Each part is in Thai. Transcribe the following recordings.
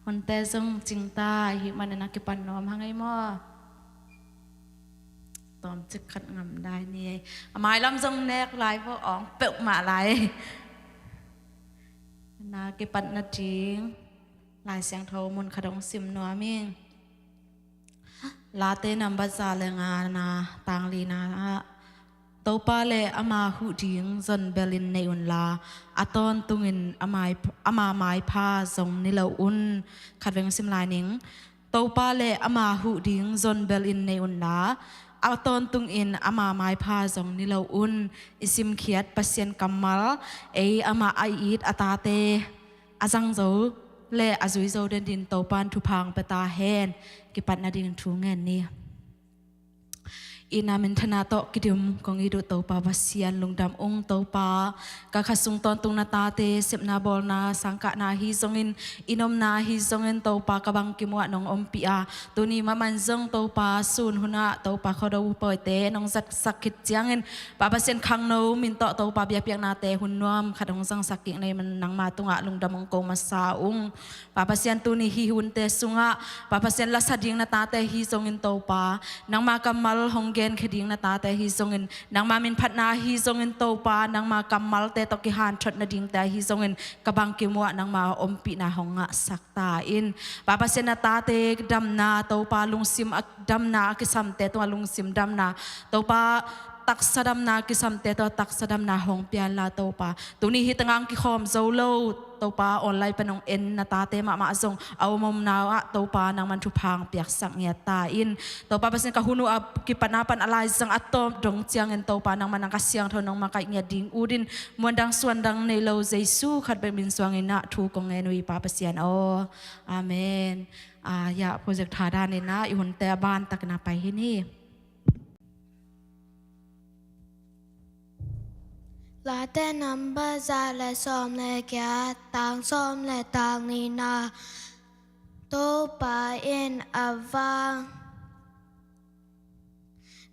คนแต่ทรงจิงตาหิมันนักกิปันนอมหังไงมั่วตอมจึกขัดงำได้นี่หมายลำทรงแนกลายพวกอ๋องเปิกมาลายนักกิปันนาจิงลายเสียงโทมุนขดงซิมนัวมิงลาเตนัมบัจาเลงานาตังลีนาตัวปาเลอามาหูดิงจนเบลินในอุนลาอาตอนตุงินอามาไม้พาทรงนิลาอุนขัดเวงซิมลายนิงตัวปาเลอามาหูดิงจนเบลินในอุนลาอาตอนตุงอินอามาไม้พาทรงนิลาอุนอิสิมเขียดปัสเซียนกัมมัลอามาไออีดอาตาเตอาจังโจเลอาจุยโจเดนดินตัวปานทุพังเปตาเฮนกิปัดนาดินทุงเงินนี่อินามินธนาโตกิดิมกงอิดุโตปาบาเซียนลุงดำองโตปากะขสุงตอนตุงนาตาเตเสพนาบอลนาสังกะนาฮิซงอินอินอมนาฮิซงอินโตปากะบังกิมวะนองอมปิอาตุนีมามันซงโตปาซูนหุนะโตปาขอดูปอยเตนองสักสักขิดเจียงอินปาบาเซียนคังโนมินโตโตปาเบียเปียกนาเตหุนนวมขัดองสังสักกิในมันนังมาตุงะลุงดำองโกมาซาอุงปาบาเซียนตุนีฮิหุนเตสุงะปาบาเซียนลัสดิงนาตาเตฮิซงอินโตปานังมากำมัลฮงเกนคดิงนาตาแต่ฮิซงอินนางมามินพัดนาฮิซงอินโตปานางมากำมัลเตตกิฮันชดนาดิงแต่ฮิซงอินกบังกิมัวนางมาอมปีนาหงะสักตาอินปาปาเซนาตาเตดำนาโตปาลุงซิมดำนากิสัมเตตัวลุงซิมดำนาโตปาตักสะดำนากิสัมเตตัวตักสะดำนาหงเปียนลาโตปาตัวนี้ฮิตงังกิคอมโซโลโตปาออนไลน์เป็นองเอ็นนาตาเตมาซงเอามมนาวะโตปานางมันทุพังเปียกสักเงียตาอินโตปาเป็นกะหุนุอับกิปนาปันอะไรสังอัตโตดงเจียงเอ็นโตปานางมันนังกเสียงเท่านางมาไกเงียดิงอูดินมวนดังส่วนดังในโลเจซูขัดเป็นบินสวงเงินะทูกงเงินวีปาเปเซียนโออาเมนอย่าโปรเจกต์ทาดานเนนะอีหุ่นแต่บ้านตักนาไปที่นี่ลาเต้นำบาซาและซ้อมและแก่ต่างซ้อมและต่างนีนาโตปาเอ็นอาวาง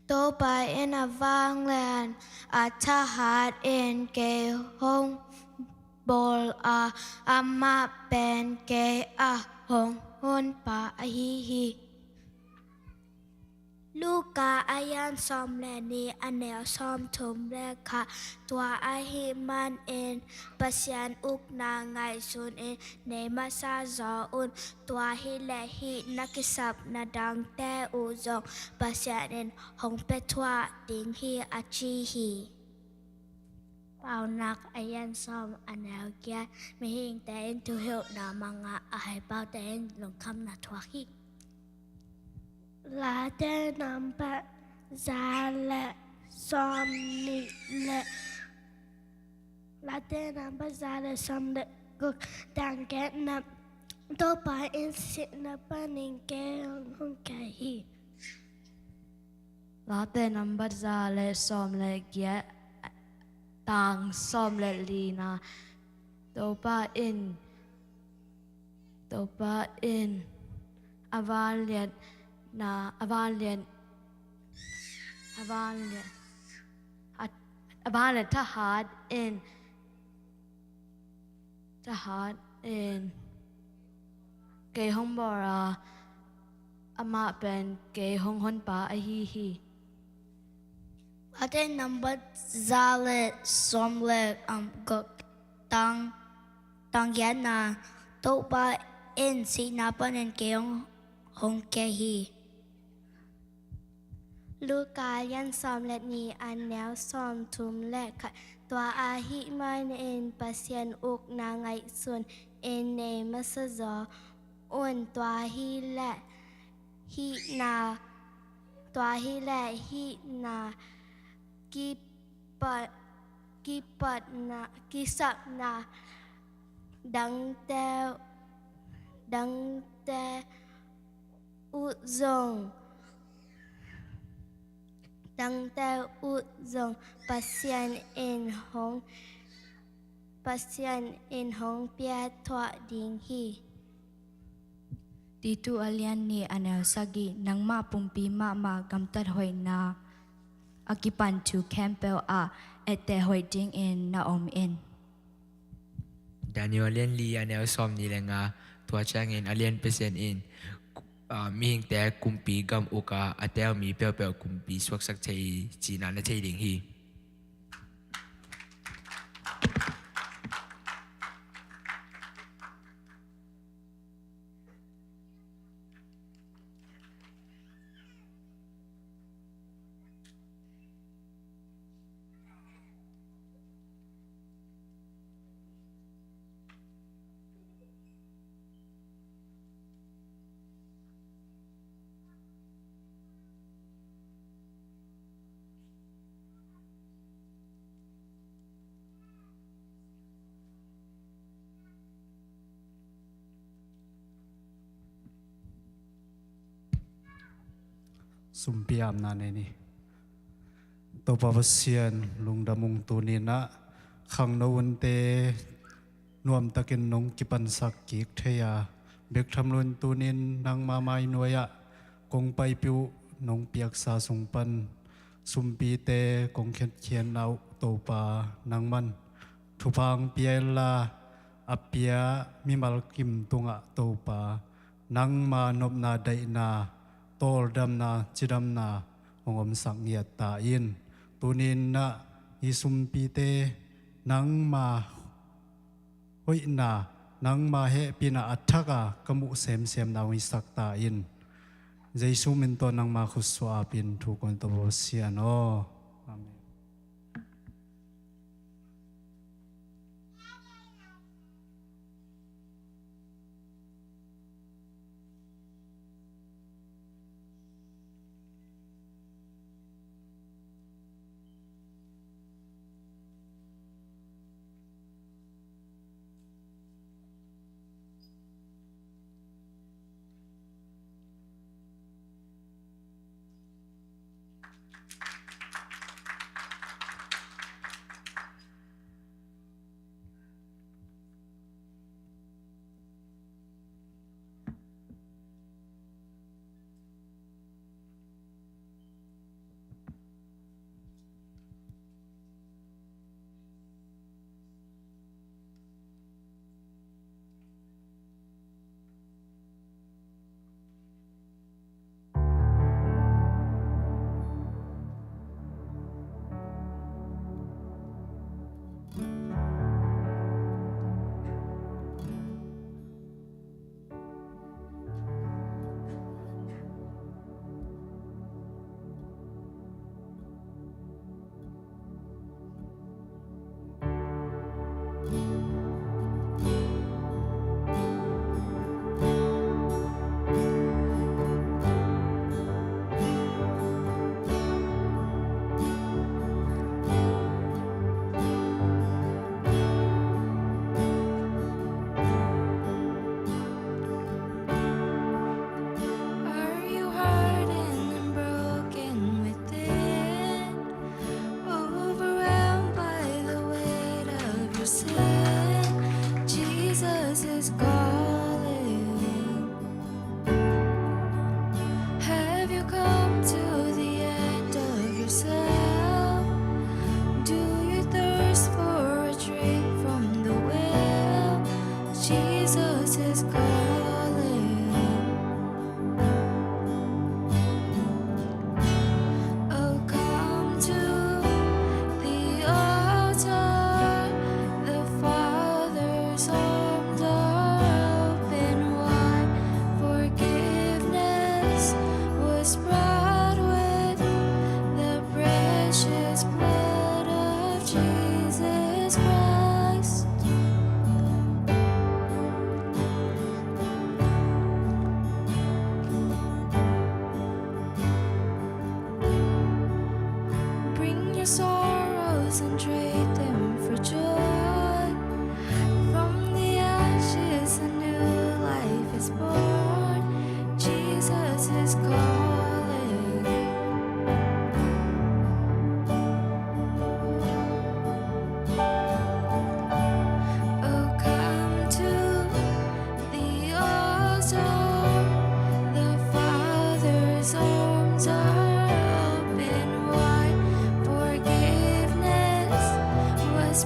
โตปาเอ็นอาวางแลนอาชาหาดเอ็นเกฮงบอลอามาเป็นเกอาหงฮนปาฮิฮิลูกกาอายันซ้อมแลนีอันแนวซ้อมถมแรกค่ะตัวอาหิมันเอ็นปัสยันอุกนางไงซุนเอ็นในมาซาจออุนตัวฮิและฮินักสับนาดังแต่อุจงปัสยันเอ็นหงเปทัวดิงฮีอาชีฮีเป่านักอายันซ้อมอันแนวเกียไม่หิงแต่เอ็นทุเฮลนามังะอาให้เป่าแต่เอ็นลงคำนาทวฮีลาเต้นำปะซาและซอมนิและลาเต้นำปะซาและซอมเด็กกุกดังแกนับโตปาอินสินับปะนิงแกฮงแกฮีลาเต้นำบัจาเลซอมเลเกียต่างซอมเลลีนาโตปาอินอาวาเลียนนาอาวาเลียนทหารเกยฮงบอราอามาเป็นเกยฮงฮอนปาอฮีฮีลาเต้นำปะซาและซอมและกุกตังแกนาโตปาอินสินับปะนิงแกฮงแกฮีลูกกายันซ้อมและนีอันแนวซ้อมทุมและค่ะตัวอาหิมันเอ็นปัสยันอุกนางไงส่วนเอ็นเนมัสจออ้วนตัวฮิและฮินากิปัดนากิสักนาดังแต่อุจงปัสยันเอ็นหงเปียทวดิงฮี Dito alian ni anel sagi nang mapumpi mama gamtat hoy na akipan to campbell ete hoy ding in na in Daniel Lian Li anel som ni lenga tua changin alien pesen in mi hing te kumpi gam uka atel mi pel pel kumpi swak sak chei china na chei ding hi sumpiam na ni to pavasian lungdamung tunina khang no unte nuam takin nong kipan sak kik theya bek thamlun tunin nang ma mai noya kong pai piu nong piak sa sungpan sumpi te kong khet khian nau to pa nang man thupang piela apia mimal kim tunga to pa nang ma nop na dai na tol dam na chidam na ongom sang yat ta in tunin na isum pi te nang ma hoi na nang ma he pina athaka kamu sem sem na wi sak ta in jaisu min to nang ma khuswa pin thu kon to siano amen.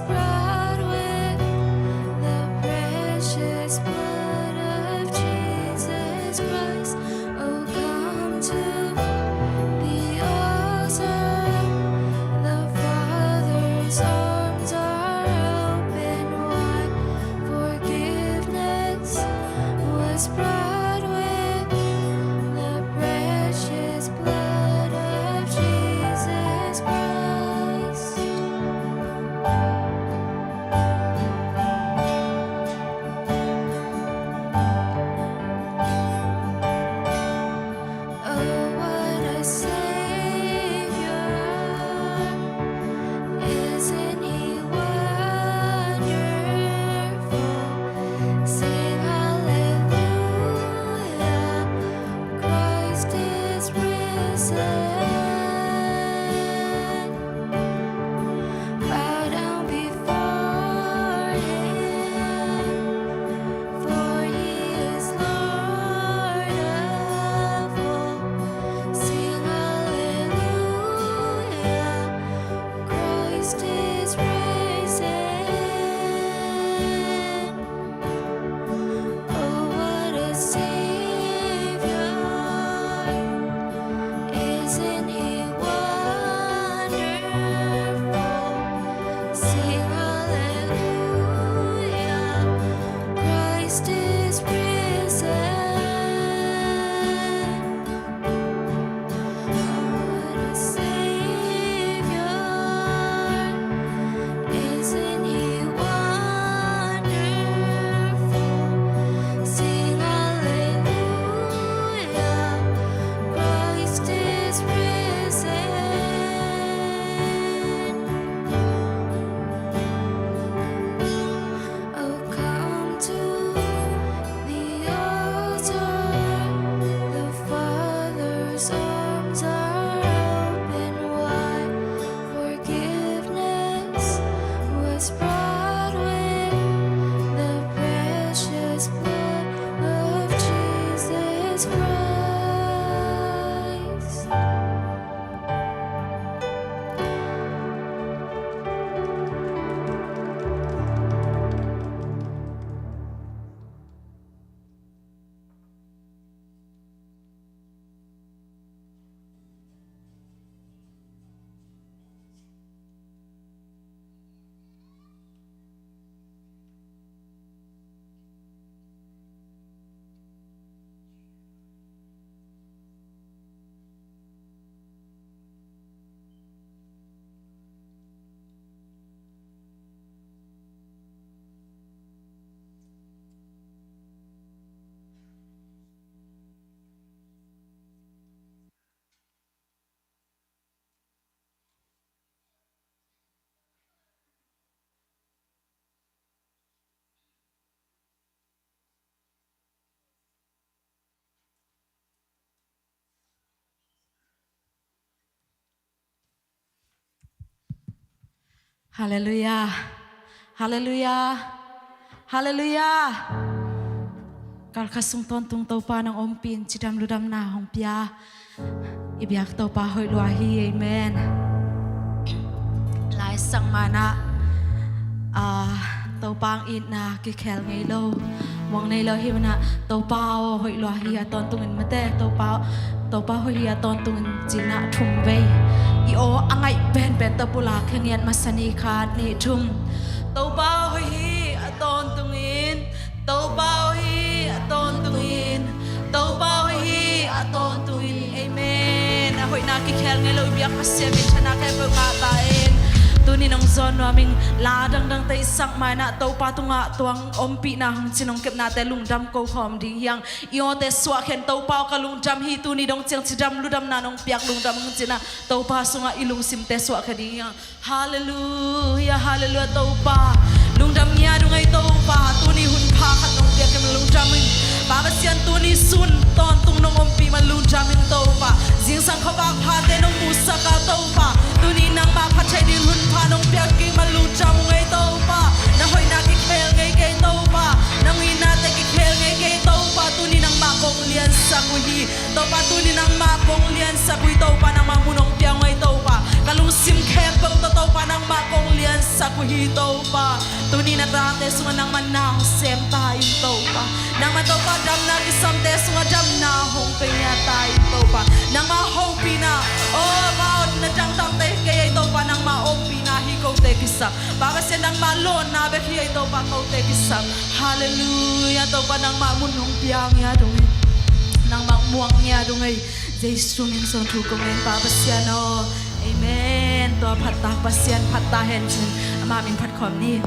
Brought with the Father's arms are open wide. Forgiveness was brought with the precious blood of Jesus Christ. Oh, what a Savior! Isn't He wonderful? Sing hallelujah! Christ is risen. Bow down before Him, for He is Lord of all. Sing hallelujah! Christ is risen. Oh, what a Savior! Isn't He wonderful? Sing hallelujah! Christ is risen. What a Savior! Isn't He wonderful? Sing hallelujah! Christ is risen. Oh, come to the altar. The Father's arms are open wide. Forgiveness was brought with the precious blood of Jesus Christ. Hallelujah. Hallelujah. Hallelujah. Kalkasung ton tung tau pa ng ompin chidam ludam na hong pia. Ibiyak tau pa hoy luahi. Amen. Lai sang mana. Tau pa ang it na kikel ngay lo. Wang nay lo hi mana tau pa hoy luahi aton tungin mate. Tau pa hoy hi aton tungin jina thum vei. Io angay ben tapula kengian masani ka ni thum. Tau pa hoy hi aton tungin. Tau pa hoy aton tungin. Tau pa hoy aton tungin. Amen. Ahoy nakikel ngay lo ibiyak masyamin siya nakipagkatain. Tunin ang zon naming ladang dang tay isang mana tau patunga tuang ompi na hang sinongkep na te lungdam ko hom ding yang iyo te swaken tau pao ka lungdam hi tuni dong chiang chidam ludam na nong piak lungdam ng china tau pa sunga ilung sim te swak ka ding yang hallelujah hallelujah tau pa lungdam niya dungai tau pa tuni hun pa kat nong piak kem lungdam babasian tuni sun ton tung nong ompi man lungdam tau pa jing sang khabak pa te nong musa ka tau pa tuni nang ma pachay din hun panong piyak king malunjam ngay tau pa nahoy nakikel ngay kay tau pa nanguin natin kikel ngay kay tau pa tuni nang makong lian sa kuhi tau pa tuni nang makong lian sa kuhi tau pa nang mamunong piyang ngay tau pa kalungsim kempang tau pa nang makong lian sa kuhi tau pa tuni na tate sunga nang manang sem tayo tau pa nang matau pa dam na kisam te sunga dam na hong kaya tayo tau pa nang mahopi na oh maot na jang tam te kaya tau pa nang maopi na hikaw te kisap Baba siya nang malon na behi ito pa kau te kisap Hallelujah to pa nang mamunong piang ya dungay nang makmuang ya dungay Jesu min son tu komen Baba siya no Amen to patah pasian patah hensin amamin pat kom ni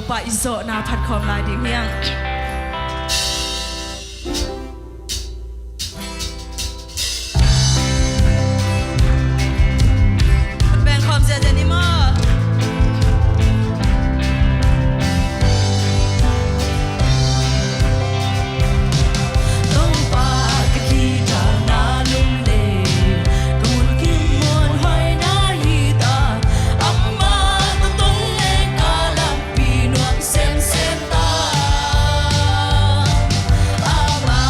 pa iso na phat khom lai ding hiang ben khom se ni ma tong pa ke ki ta na lung le kun kim mon hoi na hi ta amma tu tong le ka lam pi nuam sem sem ta ama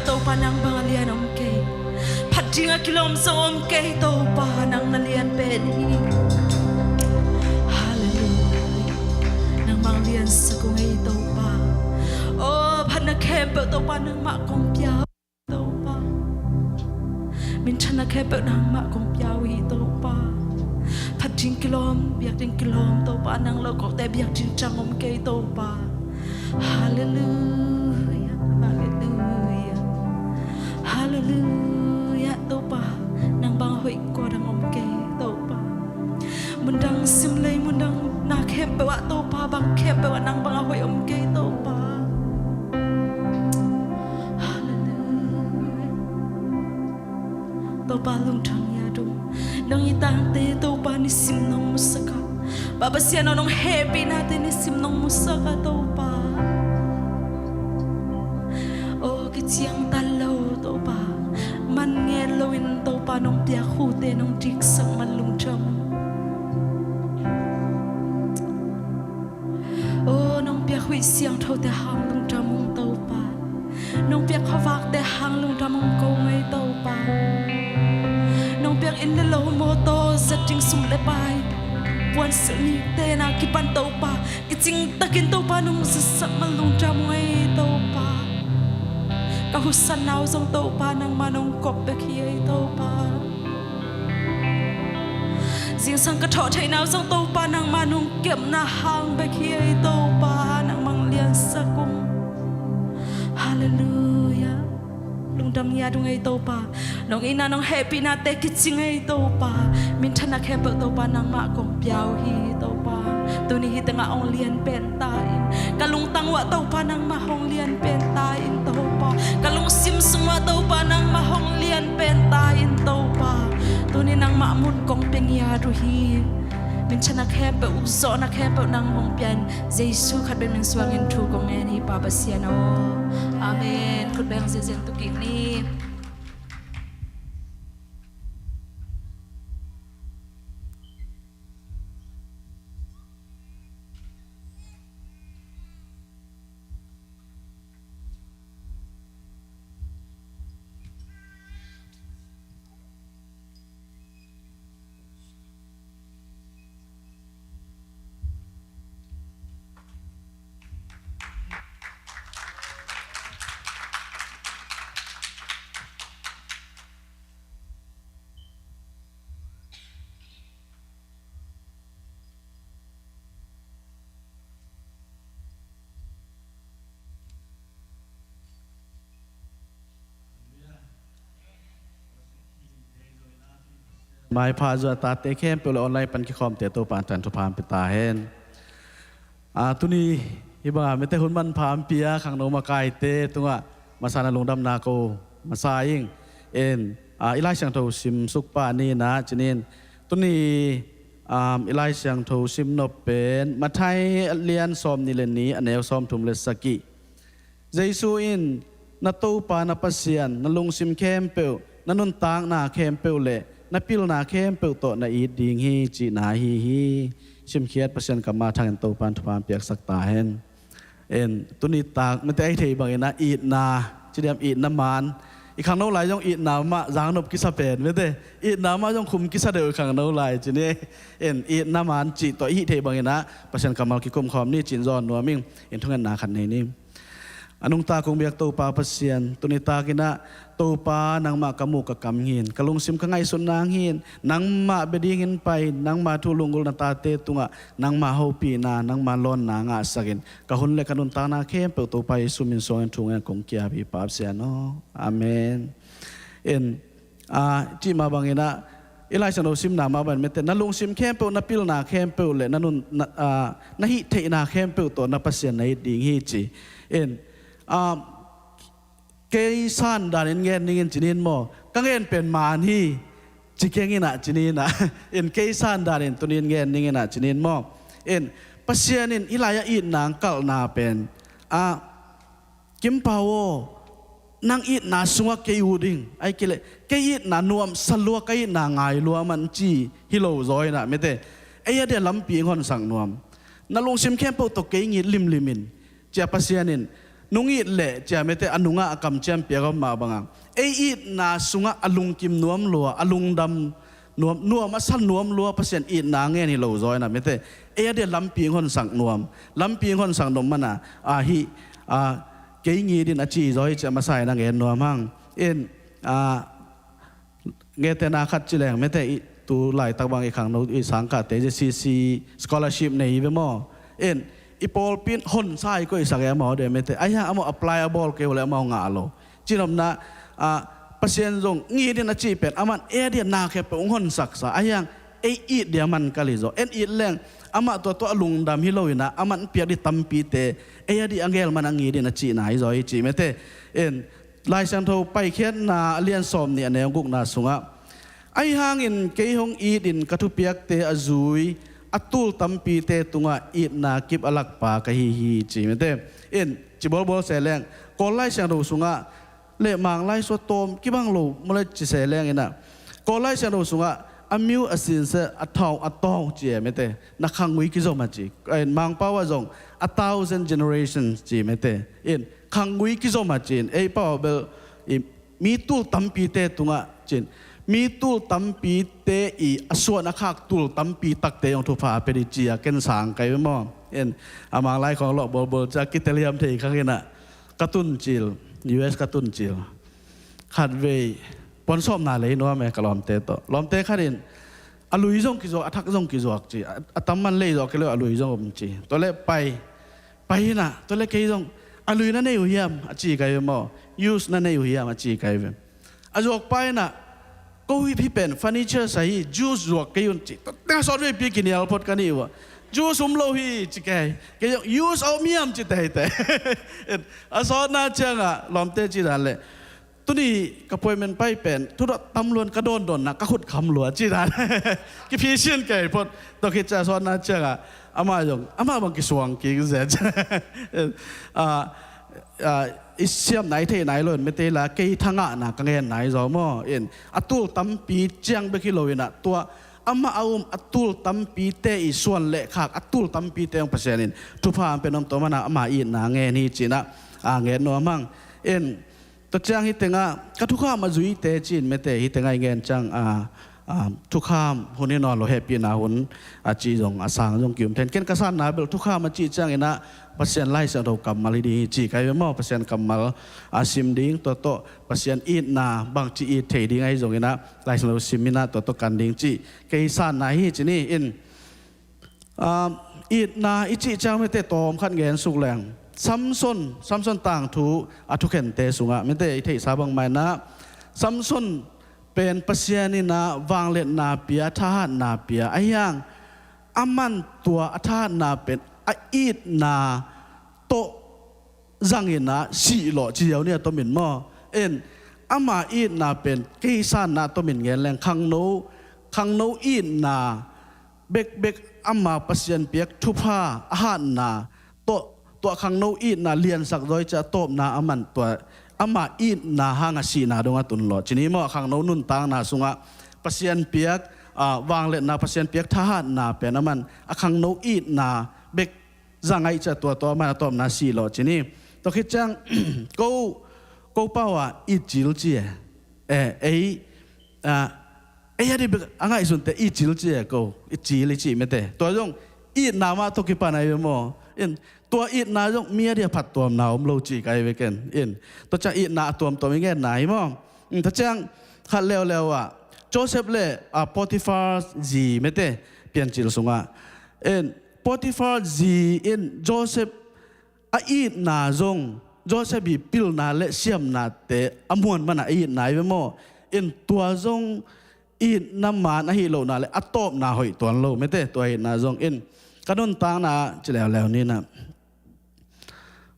tau pa nang bangalian om ke patinga kilom song om ke tau pa nang nalian pen hi hallelujah nang bangalian sa kong ay tau pa oh pana kepe tau pa nang ma kong piao tau pa min chana kepe nang ma kong piao hi tau pa pating kilom biak ting kilom tau pa nang lo kok te biak ting chang om ke tau pa hallelujah hallelujah hallelujah tau pa nang bang hoi ko dang om ke tau pa mundang sim lei mundang na kepe wa tau pa bang kepe wa nang bang hoi om ke tau pa hallelujah tau pa lung thang ya dum nang itang te tau pa ni sim nong musaka baba siya nong happy natin ni sim nong musaka tau pa oh kitiang talaw tau pa man nghe lowin tau pa nong pia khu te nong dik sang man lung cham oh nong pia hui siang thau te hang lung cham mong tau pa nong pia khawak te hang lung cham mong ko ngai tau pa nong piang in the low moto setting sum le pai puan seni te na kipan tau pa kiching takin tau pa nong sasak malung jam ngai tau pa ka husan naw song tau pa nang manong kop be khiai tau pa jing sang ka tho thai naw song tau pa nang manong kem na hang be khiai tau pa nang mang lian sakung hallelujah lung dam ya dung ai tau pa nong ina nong happy na te kiching ai tau pa min thana khepe tau pa nang ma kong piao hi tau pa tu ni hi tanga ong lian pen ta in kalung tangwa tau pa nang ma hong lian pen ta in tau pa kalung sim sumwa tau pa nang ma hong lian pen ta in tau pa tu ni nang ma mun kong peng ya ru hi min chana khepe u so na khepe nang hong pian jesu khat ben min swangin thu kong en hi pa ba sia no amen khut beng zen tu ki niหมายพาจวตาเตเข้มเปลออนไลน์ปันกิคอมเตโตปานจันทุพามเปตาเฮนตุนีฮิบะไม่แต่หุ่นมันพามเปียขังโนมากายเตตุงะมาสานาลงดำนาโกมาสายิงอิไลเสียงโทซิมสุกปานีนะจีนินตุนีอิไลเสียงโทซิมนบเป็นมาไทยเลียนซอมนิเลนีอันเนวซอมทุมเลสกิเจซูอินนาตูปานาปัสเซียนนาลงซิมเข้มเปลนานุนตางนาเข้มเปลเล่นับพิลนาเข้มเปิลโตนาอีดิงฮีจีนาฮีชิมเคียดเปอร์เซ็นต์กับมาทางโตปันทุพานเปียกสักตาเห็นตุนิตากมันแต่ไอเทบางอย่างนะอีดนาจีเดียมอีดน้ำมันอีกครั้งโน้นไหลย่องอีดนามาจางนบกิสเปนไม่ได้อีดนามาย่องคุมกิสเดือครั้งโน้นไหลจีนี่อีดน้ำมันจีต่ออีเทบางอย่างนะเปอร์เซ็นต์กับมากิกรมคอมนี่จีนจอนนัวมิ่งทุกงานนาขันนี้อนุตาคงเบียกโตปาเปอร์เซ็นต์ตุนิตากินะโตปานางมากมูกกำหินกะลงซิมข้างไงสุนนางหินนางมาเบดีหินไปนางมาทุลุงกุลนาตาเตตุงะนางมาเฮาปีนานางมาลอนนางอาสกินกะหุนเลกันุนตานาเข้มเปิดโตไปสุมินโซนทุงเงินคงเกียบีปาบเสียนออาเมนจีมาบางเงินะอิไลชันโอซิมนามาบันเมเตนลุงซิมเข้มเปิลนับพิลนาเข้มเปิลเลยนันุนนาฮิเทนาเข้มเปิลตัวนับเปอร์เซ็นต์ในดิ่งฮิจีเกยสันดานินเงินนี่เงินจีนินโมกังเงินเป็นมานี่จีเกงินะจีนินะเกยสันดานินตัวนินเงินนี่เงินจีนินโมปัสเซียนินอิลายอีนางกัลนาเป็นกิมพาวนางอีนาสวะเกยูดิงไอ้เกลเกยนานวมสลัวเกยนางไงลัวมันจีฮิโลซอยนะไม่ได้ไอ้ยาเดียลำปีงคนสั่งนวมนั่งลงซิมเข้มเปิลตกเกยงิดลิมินเจ้าปัสเซียนิน nungi le cha mete anunga akam champion ma banga it na sunga alung kim nuam lua alung dam nuam asan nuam lua pasien it na nge ni lo zoi na mete de lampi hon sang nuam lampi hon sang dom mana hi ke ngi din achi zoi cha masai na nge nuam hang in nge te na khat chileng mete tu lai tak bang ikhang no i sang ka te CC scholarship nei ve mo in ipol pin hon sai ko isang mo de mete aya amo applyable ke wala mo nga lo chinom na pasien jong ngi din achi pen aman dia na ke pe hon saksa ayang it dia man kalizo it leng ama to alung dam hiloina aman pia di tampi te di angel man ngi din achi na i zo i chi mete in lai sang tho pai khet na alian som ni ane guk na sunga ai hangin ke hong din katu piak te azui atul tampi te tunga na kip alak pa ka hi chi mete in chibol bol seleng ko lai sang ro sunga le mang lai so tom ki bang lo mole chi seleng ina ko lai sang ro sunga amiu asin se atong chi mete na khangui ki zo ma chi en mang pa wa zong 1,000 generations chi mete in khangui ki zo ma chin pa bel mi tul tampi te tunga chin mi tul tampi te aswa na khak tul tampi tak te yong thu pha pe di chia ken sang kai mo en amang lai khong lo bol cha kiteliam thei khangena katun chil US katun chil khat ve pon som na le no me kalom te to lom te kharin alui jong ki zo athak jong ki zo ak chi atam man le zo ke le alui jong om chi to le pai na to le ke jong alui na ne yu hiam achi kai mo use na ne yu hiam achi kai ve azok pai na ko wi pi pen furniture sai juice zo ke yun chi ta so re pi kin yal pot kan ni wa juice lo hi chi kai ke use au miam chi te aso na changa lom te chi dan leตุนี่กระปวยมันไปเป็นทุกตำรวจกระโดนนะก็ขุดคำหลวงจีนานกิพีเชียนไก่พอตอคิดจะสอนนะเจ้าอามาบางกิสวงกิเสร็จอิเสียมไหนเท่ไหนเลยไม่เท่ละเกี่ยทางอ่ะนะกังเงินไหนจอมอเอ็นอัตุลตั้มปีเจียงเบกิโลวินะตัวอามาเอาอัตุลตั้มปีเตอีส่วนเละขากอัตุลตั้มปีเตองเปอร์เซ็นต์ทุพามเป็นน้ำตัวมันอามาอินนะเงินนี่จีนะเงินนัวมั่งเอ็นตัวจ้างฮิตงะก็ทุกข้ามมาจุยเตจินไม่เตฮิตงะเงินจังทุกข้ามคนนี้นอนเราแฮปปี้นะคนจีจงสางจงกิมเทนเกนกษัตริย์นะเบลทุกข้ามมาจีจังเองนะเปอร์เซ็นต์ไล่เสียงเรากำมาลีดีจีใครเป็นหม้อเปอร์เซ็นต์กำมาซิมดิ้งตัวโตเปอร์เซ็นต์อีนาบางจีอีเทดิ้งไอ้จงเองนะไล่เสียงเราซิมมินะตัวโตกันดิ้งจีเกยสานนะฮีจีนี่อินอีนาอิจีจังไม่เตตอมขันเงินสุกแรงซัมซุนต่างทูทุกเห็นเตสุงะไม่ได้เทสาบังไม่นะซัมซุนเป็นปัศยานินะวางเล็ดนาเปียทหารนาเปียไอ้ยังอามันตัวทหารนาเป็นอีดนาโตจังเงินนะสี่หล่อจีเดียวเนี่ยตัวหมิ่นหม้อเอ็นอามาอีดนาเป็นกี่ซ่านนาตัวหมิ่นเงินแรงขังโนอีดนาเบกอามาปัศยานเปียกทุพาอาหารนาตัวขังโนอีดนาเลียนสักร้อยจะโตบนาอามันตัวอามาอีดนาหางสีนาดงตุนหล่อทีนี้มั่วขังโนนุนตางนาสุงะปัศยานเปียกวางเล็ดนาปัศยานเปียกทหารนาเป็นอามันขังโนอีดนาเบกจังไงจะตัวมันโตบนาสีหล่อทีนี้ตัวคิดจังกูเป้าว่าอีจิลเจียยันดีเบกอ่างไอสุนแต่อีจิลเจียกูอีจิลิจิไม่เตะตัวจงอีดนามาตุกิปานายมั่วตัวอีดนาจงเมียเดียผัดตัวหนาวโลจีไกไปกันตัวจะอีดนาตัวไม่แง่ไหนมั่งถ้าจังขัดเร็วโจเซฟเล่ปอติฟาร์จีไม่เตะเปลี่ยนจิลสุงะปอติฟาร์จีโจเซฟอีดนาจงโจเซฟบีพิลนาเละเสียมนาเตะอมวนมันอีดนาไปมั่งตัวจงอีดน้ำมันฮิโลนาเละอัตโตบนาหอยตัวโลไม่เตะตัวอีดนาจงกระนุนตางนาจะแล้วนี่นะ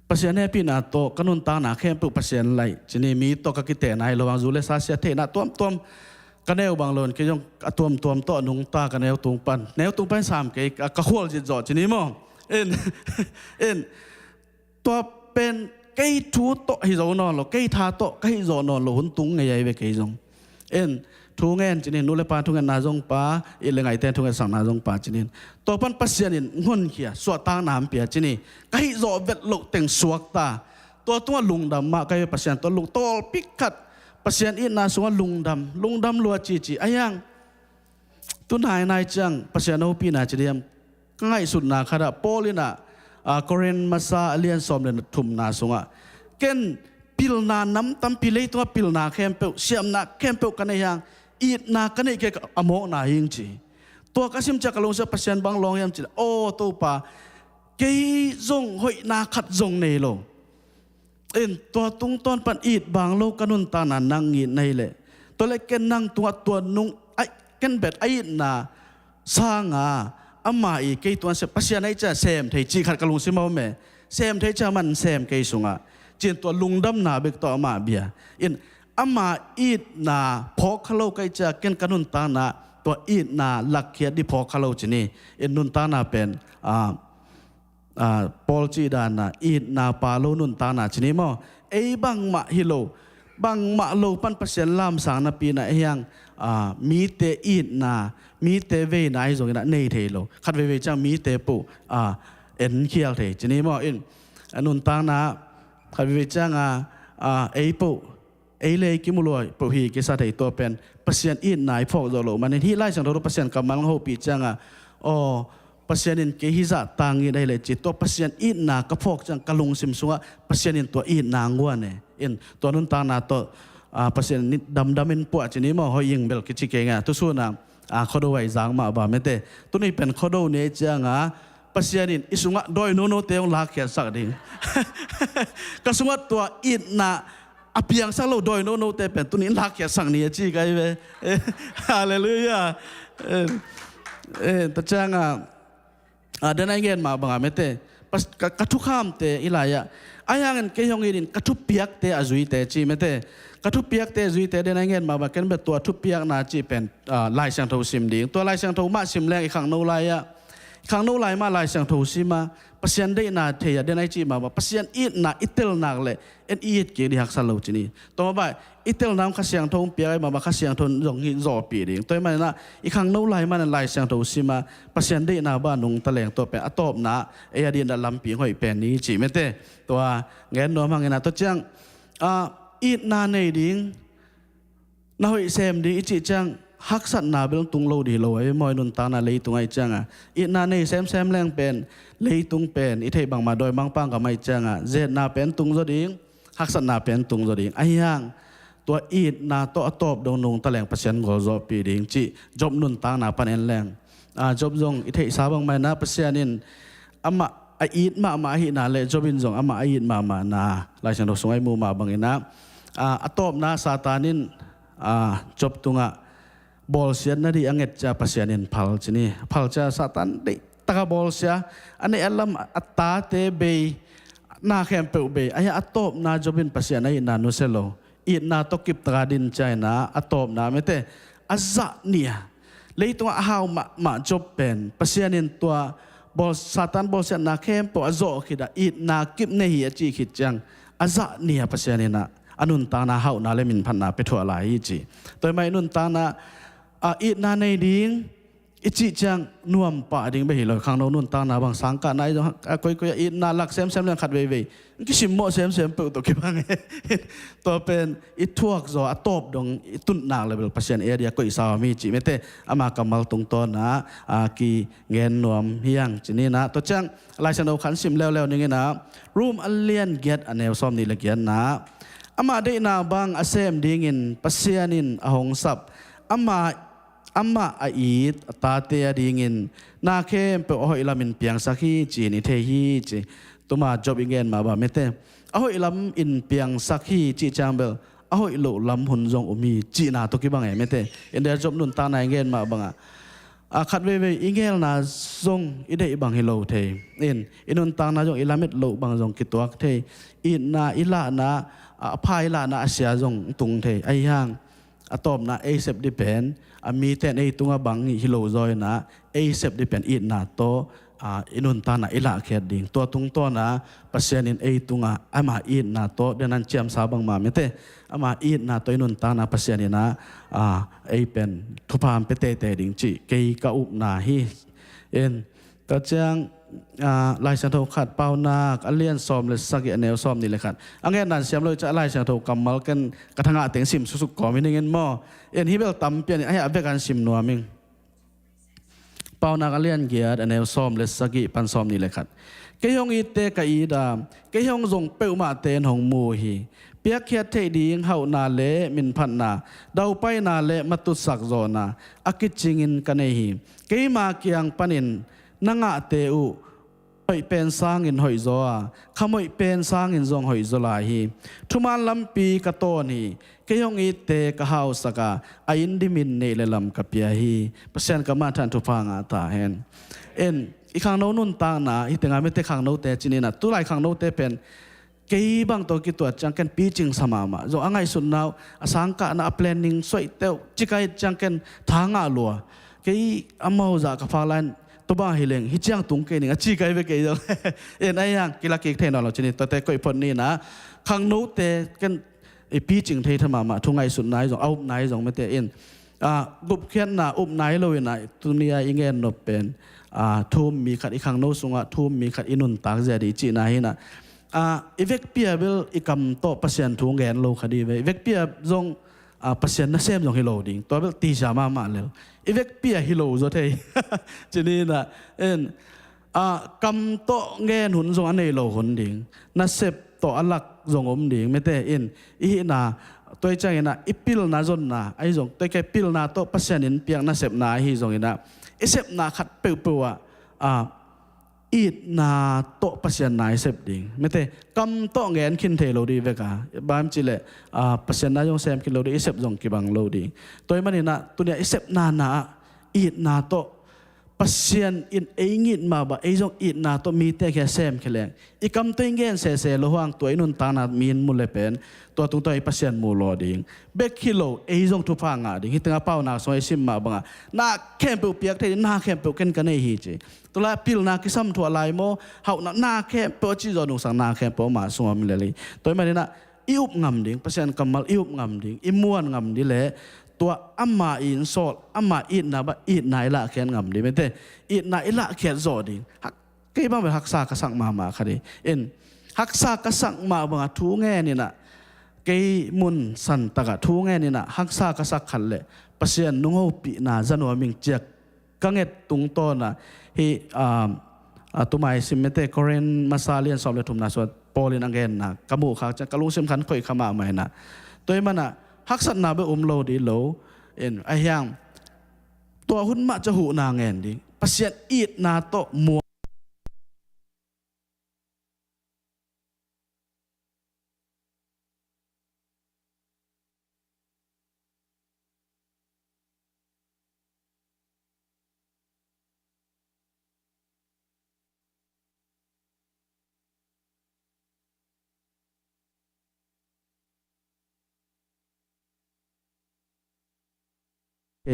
ปัศยานี่พี่นาโตกระนุนตางนาแค่ปลุกปัศยาไหลจะนี่มีโตกกิเตนายระวังจูเลสาเซียเทนะตัวกันแนวบางโลนก็ยังตัวโตนุงตากันแนวตุงปันสามเกยกระขวลจิตจอดจะนี่มั้งตัวเป็นเกยทูโตฮิโซนอนหรอเกยทาโตเกยโซนอนหรอหุ่นตุงไงไปเกยจงทุงเงินจีนินนู่นเลยปาทุงเงินนาจงปาอีเลงไอเต้ทุงเงินสั่งนาจงปาจีนินตัวปันปัศยานินงุนเขียสวดตางน้ำเปียจีนี่ก็ให้โจเวทโลกเต็งสวกตา ตัวลุงดำมาใกล้ปัสยันตัวลุงโตปิกขัดปัสยันอินนาสงลุงดำลัวจีอายังตุนหายนายจังปัสยันเอาปีนาจีเดียมง่ายสุดนาขณะโปลินะกอรินมาซาเลียนซอมเลนทุมนาสงะเกนพิลนาน้ำตั้มพิเลยตัวพิลนาเข้มเปวเสียมนาเข้มเปวกันยังอีดนากันเอกอโมนายิงจีตัวกสิมจักรลงเสปัสยันบางลองยังจีโอ้ตัวป่าเกยจงหอยนาขัดจงเนโลตัวตุงต้นปันอีดบางโลกันุนตานานังงีในเลยตัวเล็กเกนนั่งตัวนุ่งไอเกนเบ็ดไอนาสร้างอามาอีกตัวเสปัสยันไอจะเซมเทจีขัดกระลุงสิมาเมเซมเทจะมันเซมเกยสุงจีนตัวลุงดำนาเบกตัวอามาเบียอามาอีดนาพอขลุ่ยเกจะเกนกันุนตานาตัวอีดนาหลักเขียดที่พอขลุ่ยจีนี่นุนตานาเป็นปอลจีดานาอีดนาปาโลนุนตานาชนิมอบังมะฮิโลบังมะโลปันเปอร์เซ็นต์ลามสางนาปีนะยังมีเตอีดนามีเตเวนาไอโซกินะเนยเทโลขัดเวจังมีเตปูเอ็นเคียลเทชนิมอนุนตานาขัดเวจังปูเลยกิมุลอยปูฮีกิสัตย์ตัวเป็นเปอร์เซ็นต์อีดนาพอกโซโลมันที่ไล่สังทอเปอร์เซ็นต์กำมังโฮปีจังpasienin ke hiza tangi dai le chi to pasien in na ka phok chang kalung sim sunga pasienin to in na ngwa ne in to nun ta na to pasien ni damin pu chini ma hoying bel ki chi ke nga to su na khodo wai jang ma ba mete tu ni pen khodo ne changa pasienin isunga doi no te ong la khya sak ding ka sunga to in na apiang sa lo doi no te pen tu ni la khya sang ni chi kai ve hallelujah ta changa dan ay gen ma banga mete pas katukam te ilaya ayangan ke yong irin katupiak te azui te chi mete katupiak te azui te dan ay gen ma ba ken bet tua tupiak na chi pen lai sang tho sim ding tua lai sang tho ma sim leng khang no lai ya khang no lai ma lai sang tho sima pasien de na the ya dan ay chi ma ba pasien it na itel nak le en it ke di hak sa lo chi ni to ma ba itel nam kha siang thong pia ma ba kha siang thon rong hi zo pi ding toy ma na I khang no lai ma na lai siang tho sima pasien de na ba nung ta leng to pe atop na e ya din da lam pi hoi pen ni chi me te to ngen no ma ngena to chang it na nei ding na hoi sem di chi chang hak sat na bel tung lo di lo ai moi nun ta na lei tung ai chang it na nei sem leng pen lei tung pen I thei bang ma doi mang pang ka mai chang zet na pen tung zo ding hak sat na pen tung zo ding ai yangตัวอีดนาตัวตอบดงนงตะแหลงเปอร์เซ็นต์กอจบปีดิงจีจบนุนตานาปันเอ็นแรงจบจงอิเทสาบังไม่นาเปอร์เซ็นต์นินอามาอีดมาหินาเลจบินจงอามาอีดมานาลายฉันรู้สงไอมูมาบังอินะตอบนาซาตานินจบตุงบอลเสียนนาดีอังเกตจะเปอร์เซ็นต์นินพัลจีนี่พัลจะซาตานดิตะกบอลเสียอันนี้อัลลัมอัตตาเตเบยนาเข้มเปเบยอายะตอบนาจบินเปอร์เซ็นต์ไอนานุเซโลอีน่าตกิบตราดินใจนะอัตบนะไม่แต่อาจะเนี่ยเลยตัวหาวมาจบเป็นปัศยานินตัวบอลซาตานบอลเสียนาเข้มปอโจคิดอีน่ากิบเนหีจีคิดจังอาจะเนี่ยปัศยานินะอนุนตานาหาวนาเลมินพันนาไปทั่วหลายจีตัวไม่อนุนตานาอีน่าในดิ้งอิจิจังนวมป่าดิ้งไปเห็นเลยข้างโน้นนุนตานาบางสังกัดนายก็อีน่าลักเซมเรื่องขัดเว่ยกิชิมโมเซมเปิดตัวกี่บ้างตัวเป็นอิทวกโซอัตบดงตุนนางเลยเป็นปัศยันเอเดียก็อิสามีจีไม่เตะอามากำมัลตรงต้นนะกีเงินนวมเฮียงจีนี่นะตัวจังลายฉันเอาขันซิมแล้วนี่นะรูมอัลเลียนเกตอันเนลซอมนี่ละเกียนนะอามาได้นาบางอาเซมดิ้งินปัศยันินอหงสับอามาอีดตาเตียดิ้งินนาเข้มเปโออิลามินเปียงสักฮีจีนี่เทฮีจีตัวมาจบอีกเงินมาบ่าไม่เต้เอาอีลำอินเปียงสักฮีจีจางเบลเอาอีโลลำหุ่นจงอุมีจีนาตัวกี่บังไงไม่เต้อินเดียจบนุนตาในเงินมาบังขัดเว่ยอีเงินน่ะจงอีเดบังฮิโลเทอินุนตานาจงอีลามิดโลบังจงกิตัวเทอินนาอีละนาพายละนาเสียจงตุงเทไอห่างตอบนะเอเซปดิเพนมีแต่ในตัวบังฮิโลจอยนะเอเซปดิเพนอินนาโตอินุนตานะอิละแคดดิ้งตัวตุงตัวนะปัศยานินตุงอามาอินนาโตเดนันเจียมสาบังมาไม่เตอามาอินนาโตอินุนตานะปัศยานินะเป็นทุพามเปเตดิ้งจีเกยกะอุบนาฮีก็จัง ลายเสียงโทขัดเป้านาคอเลียนซ้อมเลยสักอย่างแนวซ้อมนี่เลยครับอันนี้นั่นเสียมเลยจะลายเสียงโทกำมัลกันกระทั่งอาเต็งซิมสุกก่อไม่ได้เงินหม้อฮิเบลตั้มเปลี่ยนไอ้อาเบกันซิมนัวมิงเป้านาคอเลียนเกียร์แนวซ้อมเลยสักอย่างปันซ้อมนี่เลยครับเกี่ยงอีเตกอีดามเกี่ยงส่งเป้ามาเตนของมูฮีเปียกเขียดเทดีงเฮานาเลมินพันนาดาวไปนาเลมาตุสักโซนาอากิจิงินกันเอฮีเกี่ยมาเกียงปันินนังอาเตอุหอยเป็นสร้างอินหอยโซอาขโมยเป็นสร้างอินซงหอยโซลาฮีทุมานลำปีกะโตนีเกี่ยงอีเตกะเฮาสกาอินดิมินเนเลลำกับเปียฮีเปอร์เซ็นต์กะมาทันทุพังอาตาเฮนอีข้างโน้นนุ่นตางนาอีแต่งานไม่เตะข้างโน้นเตะจีนี่นะตุไลข้างโน้นเตะเป็นเกี่ยบางตัวกี่ตัวจังกันปีจิงสมามาजो अंगाई सुन नाव असंका ना प्लानिंग सोई ते चिकाईจังกันทางอาลัวเกี่ยอมาจากฟ้าลันตัวบ้าฮิเลงฮิจังตุงเกี่ยนี่ชิकाईไปเกี่ยไอ้ยังกีฬาเกี่ยเทนเราจีนี่ตัวเตะก็อีพนนี่นะข้างโน้นเตะกันปีจิงเทธรรมาทุ่งไงสุดนายजोเอานายजोไม่เตะกุบเขียนนะอุบนายเลยนะตุนียอิงเงินนบเป็นทุ่มมีขัดอีกครั้งโน้สุงะทุ่มมีขัดอินุนตากเจดีจีน่าหินะอีเวกเปียเบลอีกำโตปัสยันทุ่งแกนโลคดีเวอีเวกเปียจงปัสยันน่าเซมจงฮิโลดิ้งตัวเบลตีจามาเลยอีเวกเปียฮิโลโจเทจีนี่นะกำโตแกนหุ่นจงอันเอโลหุ่นดิ้งน่าเซฟโตอัลลักจงอมดิ้งไม่เตอินอีน่าตัวใจน่ะอีพิลน่าจนน่ะไอ้จงตัวแกพิลน่าโตปัสยันินเปียงน่าเซฟน่าฮิจงอินะเสพนาขัดเปลืออีดนาโตปัสยันนายเสพดิ่งไม่แต่กำโตเงินขินเทโลดีเวกาบางจิเลปัสยันนายงเซมกิโลดีเสพจงกิบังโลดีตัวมันนี่นะตัวเนี้ยเสพนาอีดนาโตปัสยันอินเองิดมาบ่ไอจงอีดนาโตมีแต่แค่เซมแค่แรงอีกำตัวเงินเสโลห่างตัวนุนตานามีนมุลเลเป็นตัวตุงตัวไอปัสยันมูโลดิ่งเบกกิโลไอจงทุพางาดิ่งฮิตงาเป้านาสวยซิมมาบังนาเข้มเปียกเปียกเทนาเข้มเปียกกันกันเอฮีจีตัวละพิลนาคิซัมทัวไลโมเฮานาเข้มเปียกจีจอนุสังนาเข้มเปียกมาสวมเลยเลยตัวมันนี่นะอิบงำดิ่งปัสยันกำมัลอิบงำดิ่งอิมวนงำดิ่งเลยตัวอัมมาอินโซลอัมมาอินนะบะอินนายละแขนงำดิ่งไม่เต้อินนายละแขนโซดิ่งฮักเกี่ยบ้างเป็นฮักษากระสังมาคดีฮักษากระสังมาบังทูแง่นี่นะเกี่ยมุนสันตะกะทูแง่นี่นะฮักษากระสักขันเลยปัสยันนุ่งหูปีนาจันวมิงเจียกกังเอ็ดตุงโตนะฮีตุไมซิมเมเตคอเรนมาซาเลียนสอบเลยทุมนาสวดโปลินอังเกนนะกมูขาจะกะลุงเซมขันค่อยขมาใหม่นะตัวมันนะฮักสันนาเบอุมโลดีโลไอยังตัวหุ่นมาจะหูนางเงินดิปัสยันอีดนาโตมัว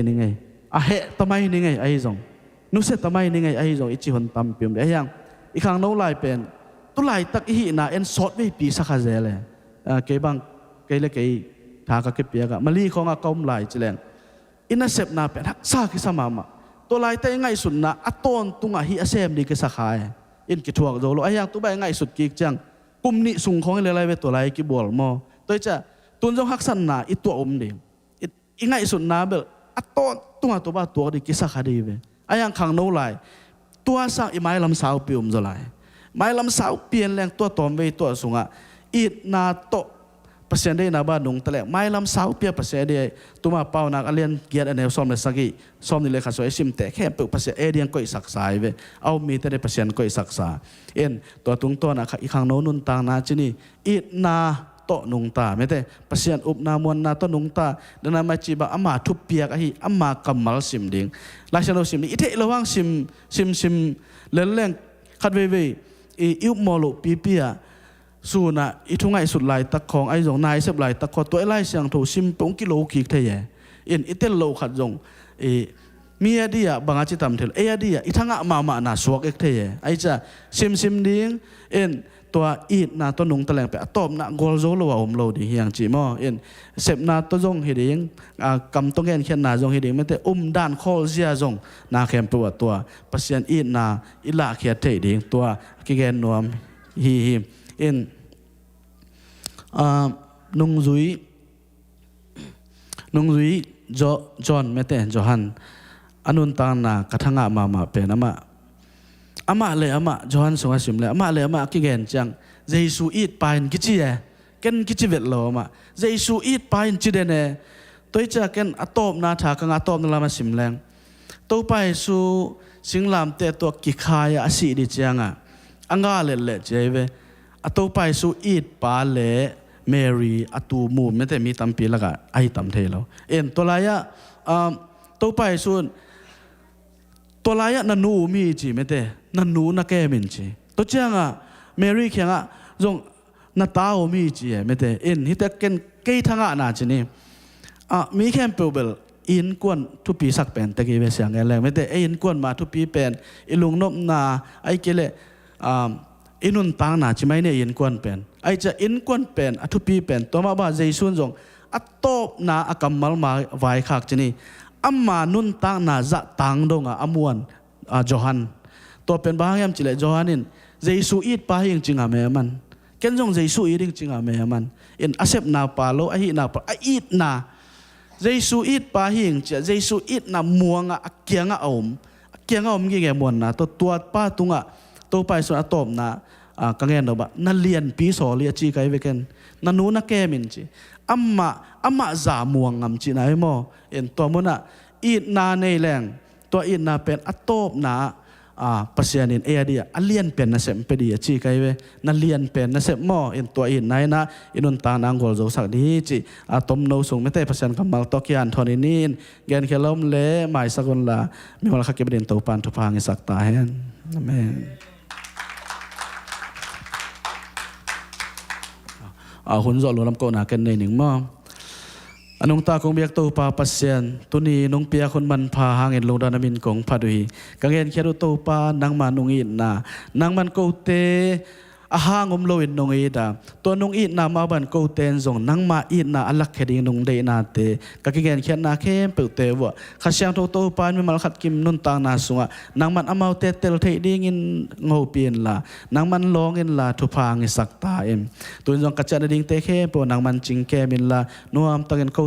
นี่ไงเหตุทำไมนี่ไงไอ้จงนุเสทำไมนี่ไงไอ้จงอิจิฮนตัมพิมไอ้ยังอีกครั้งโน้ไลเป็นตุไลตักอีน่ะสอดไม่ปีสักเจเลยเกี่ยบังเกี่ยเล็กทากะเก็บเปียกมาลีของอากอมไลจิเลงอินาเซปนาเป็นฮักซาคิสมามาตัวไลแต่ไงสุดนะอัตโตนตุงฮิอาเซมดีกิสักายอินกิทวกโดโลไอ้ยังตัวใบไงสุดกิจังกุมนิสุงของอะไรเวตัวไลกิบอลมอตัวจะตุนจงฮักสันนาอิตัวอมดีอีไงสุดนะเบลอัตโตตัวบ้าตัวดีกิสักคดีเวไอ้ยังขังโน้ไลตัวสังอีไม้ลำสาวปีจะไลไม้ลำสาวเปลี่ยนแรงตัวตอมเวตัวสุงะอีนาโตภาษาเดียนาบ้านดงตะเล่ไม้ลำสาวเปียภาษาเดียตัวมาเป้านักเรียนเกียรติอันเดียวซ้อมในสักกี่ซ้อมในเลขาสวยซิมแต่แค่เปิดภาษาเอเดียนก็อีสักสายเวเอามีแต่ในภาษาก็อีสักสาตัวตุงตัวนะอีขังโน้นุนต่างนาจินีอีนาโตนุงตาไม่แต่ภาษาอุปนามวนนาโตนุงตาดังนั้นมาจีบอามาทุบเปียกไอ้อามากำมัลซิมดิ่งลายเชลซิมนี่อิเทระวังซิมเล่นเล่นคัดเว่อิวมอลุปีเปียสูน่ะอีทุ่งไอสุดลายตะคองไอจงนายเสพลายตะคอตัวไอไล่เสียงถูซิมปุ่งกิโลกิกเทียอิเตลโลขัดจงมีอดีอะบางอาทิตย์ทำเถอะอดีอะอีทั้งอะมาน่ะสวกเอกเทียไอจะซิมดิ่งต ตัวอีดนาตัวนุงตะแหลงไปตอบนะกอลโซลว่าอมโลดีอย่างจีมอเอ็นเสพนาตัวจงเฮดิงกำต้องเงินเขียนนาจงเฮดิงไม่แต่ด้านคอลเซียจงนาเข้มตัวตัวปัสยันอีดนาอิละเขียนเทดิงตัวกิเกนนวมฮีเอ็นนุงจุยจอนไม่แต่จอฮันอนุนตานากระทั่งมาเป็นอามาเลยอามาจอฮันสงสิมเลยอามาเลยอามากิเกนจังเจสุอีดไปนกิจิเอเกนกิจิเวทโลมาเจสุอีดไปนจิเดเนตัวจะเกนอตอบนาถากังอตอบนลามาสิมแรงตัวไปสู่สิงลามเตตัวกิขายอาศิดิจังอังกาเลเจเวตัวไปสู่อีดปาเลเมรีอตูมูไม่แต่มีตัมปีละกะไอตัมเทลเอ็นตัวลายตัวไปสู่ตัวลายนันนูมีจีไม่แต่นันนูนักแกมินจีตัวจังเมรีเขียงจงนัตาโอมีจีไม่แต่เอ็นฮิตเกนเกยทั้งนาจีนี่มีแค่เปเบลอินกวนทุปีสักเป็นตะกี้เวเสียงแรงไม่แต่อินกวนมาทุปีเป็นอิลุงนบนาไอเกเลอินุนตังนาจิไม่เนี่ยอินกวนเป็นไอจะอินกวนเป็นทุปีเป็นตัวมาบ้าใจสุนจงอัตโตนาอากำมัลมาไว้ขักจีนี่อัมมานุนตังนาจะตังดงอมวนจอฮันตัวเป็นบ้างยามจิเลจอฮันินเจสุอีดปาหิงจิงอาเมมันเกนจงเจสุอีดิงจิงอาเมมันอินอาเซปนาปาโลไอฮินาปาไออีดนาเจสุอีดปาหิงเจเจสุอีดนามัวงะเกียงะอมกี่แกมวนนะตัวป้าตุงตัวไปส่วนอตอมนะกังเงินเราบะนั่นเลียนปีสอเลียจีไกเวกันนั่นนู้นนักแกมินจีอัมมาจามัวงำจีนายมอเอ็นตัวมันอีดนาในแรงตัวอีดนาเป็นอตอบนาปัสยานินเอเดียอันเลียนเป็นนะเสมเปดียจีไกเวนั่นเลียนเป็นนะเสมมอเอ็นตัวอีดนายนะอินุนตานางกอลโจสักดีจีตอมโนส่งไม่ได้ปัสยานกำมัลตอกิอันทอนินินแกนเคลมเล่หมายสักคนละมีวันละขักเก็บเดินตัวปานทุพางสักตาเห็นนั่นเองหุ่นจอดลงลำโกนากันในหนึ่งมออันนงตาคงเบียกตัวปาปัสเซียนตุนีนงเปียคนมันพาหางเงินลงดานามินกงพัดุยกังเงินเขียนตัวปานังมันนงอินนานางมันโกเตอาหางมโลอินนงอีดาตัวนงอินนามาบันโกเตนจงนังมาอินนาอัลลักเฮดิงนงเดนาเตกังเงินเขียนนาเข้มเปิดเตวะข้าเสียงตัวปานมีมาลขัดกิมนุนตางนาสุงะนางมันอมาเตเตลเทดิงินงูเปียนละนางมันลองอินละทุพางิสักตาเอ็มตัวจงกัจจาดิงเตเข้มปนางมันจิงแกมินละนัวมตังเงินโก